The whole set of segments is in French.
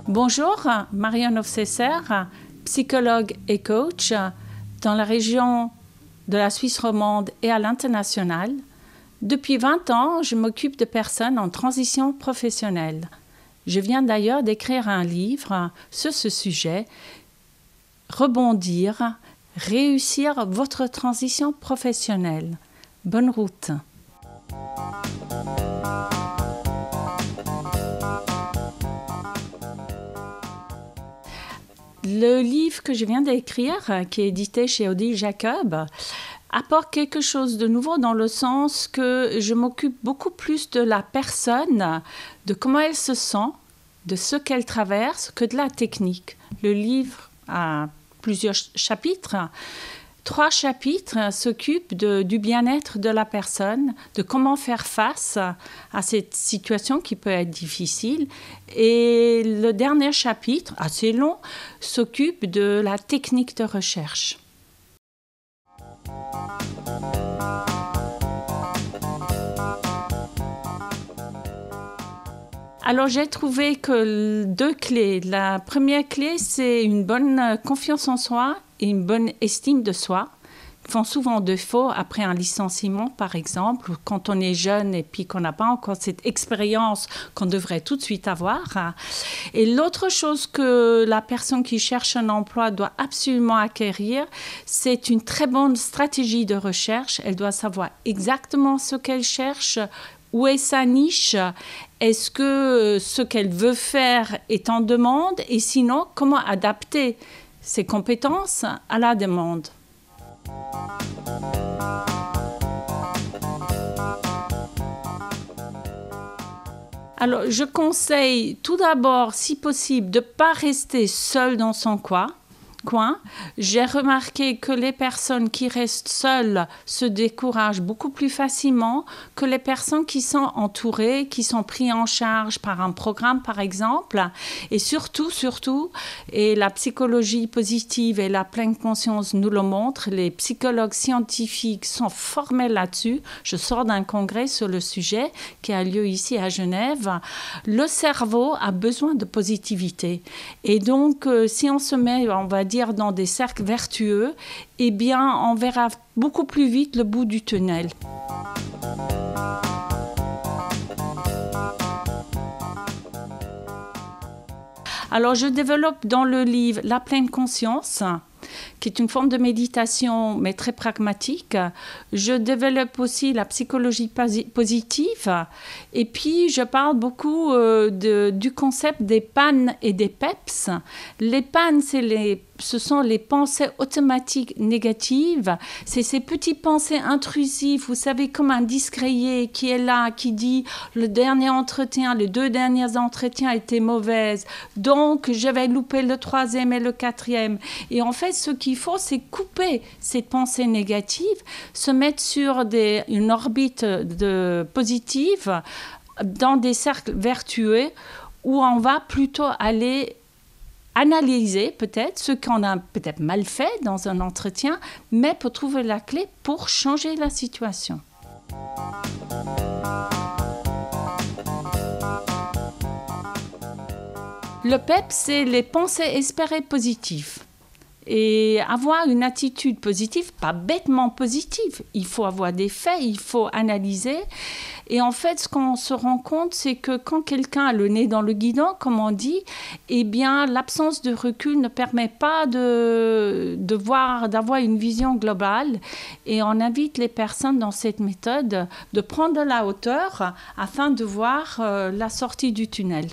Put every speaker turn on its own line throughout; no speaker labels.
Bonjour, Marianne Hofsesser, psychologue et coach dans la région de la Suisse romande et à l'international. Depuis 20 ans, je m'occupe de personnes en transition professionnelle. Je viens d'ailleurs d'écrire un livre sur ce sujet, Rebondir, réussir votre transition professionnelle. Bonne route. Le livre que je viens d'écrire, qui est édité chez Odile Jacob, apporte quelque chose de nouveau dans le sens que je m'occupe beaucoup plus de la personne, de comment elle se sent, de ce qu'elle traverse, que de la technique. Le livre a plusieurs chapitres. 3 chapitres s'occupent du bien-être de la personne, de comment faire face à cette situation qui peut être difficile. Et le dernier chapitre, assez long, s'occupe de la technique de recherche. Alors, j'ai trouvé que 2 clés. La première clé, c'est une bonne confiance en soi et une bonne estime de soi, qui font souvent défaut après un licenciement, par exemple, quand on est jeune et puis qu'on n'a pas encore cette expérience qu'on devrait tout de suite avoir. Et l'autre chose que la personne qui cherche un emploi doit absolument acquérir, c'est une très bonne stratégie de recherche. Elle doit savoir exactement ce qu'elle cherche, où est sa niche, est-ce que ce qu'elle veut faire est en demande et sinon, comment adapter ses compétences à la demande. Alors, je conseille tout d'abord, si possible, de ne pas rester seul dans son coin. J'ai remarqué que les personnes qui restent seules se découragent beaucoup plus facilement que les personnes qui sont entourées, qui sont prises en charge par un programme, par exemple. Et surtout, et la psychologie positive et la pleine conscience nous le montrent, les psychologues scientifiques sont formés là-dessus. Je sors d'un congrès sur le sujet qui a lieu ici à Genève. Le cerveau a besoin de positivité. Et donc, si on se met, on va dire, dans des cercles vertueux, eh bien, on verra beaucoup plus vite le bout du tunnel. Alors, je développe dans le livre la pleine conscience, qui est une forme de méditation, mais très pragmatique. Je développe aussi la psychologie positive. Et puis, je parle beaucoup du concept des PAN et des PEPS. Les PAN, ce sont les pensées automatiques négatives. C'est ces petites pensées intrusives, vous savez, comme un disque rayé qui est là, qui dit « le dernier entretien, les 2 derniers entretiens étaient mauvaises, donc je vais louper le 3e et le 4e ». Et en fait, ce qu'il faut, c'est couper ces pensées négatives, se mettre sur une orbite positive, dans des cercles vertueux, où on va plutôt aller analyser peut-être ce qu'on a peut-être mal fait dans un entretien, mais pour trouver la clé pour changer la situation. Le PEP, c'est les pensées espérées positives. Et avoir une attitude positive, pas bêtement positive. Il faut avoir des faits, il faut analyser. Et en fait, ce qu'on se rend compte, c'est que quand quelqu'un a le nez dans le guidon, comme on dit, eh bien, l'absence de recul ne permet pas d'avoir une vision globale. Et on invite les personnes dans cette méthode de prendre de la hauteur afin de voir la sortie du tunnel.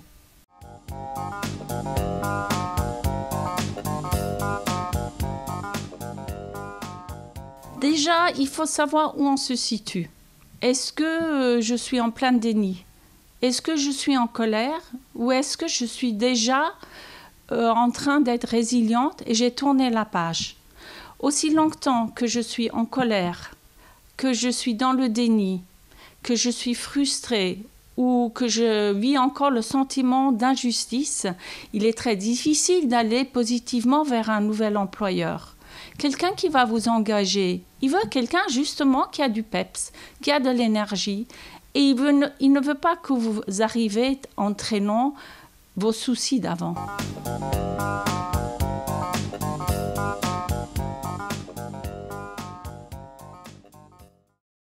Déjà, il faut savoir où on se situe. Est-ce que je suis en plein déni? Est-ce que je suis en colère? Ou est-ce que je suis déjà en train d'être résiliente et j'ai tourné la page? Aussi longtemps que je suis en colère, que je suis dans le déni, que je suis frustrée ou que je vis encore le sentiment d'injustice, il est très difficile d'aller positivement vers un nouvel employeur. Quelqu'un qui va vous engager, il veut quelqu'un justement qui a du peps, qui a de l'énergie. Et il ne veut pas que vous arriviez en traînant vos soucis d'avant.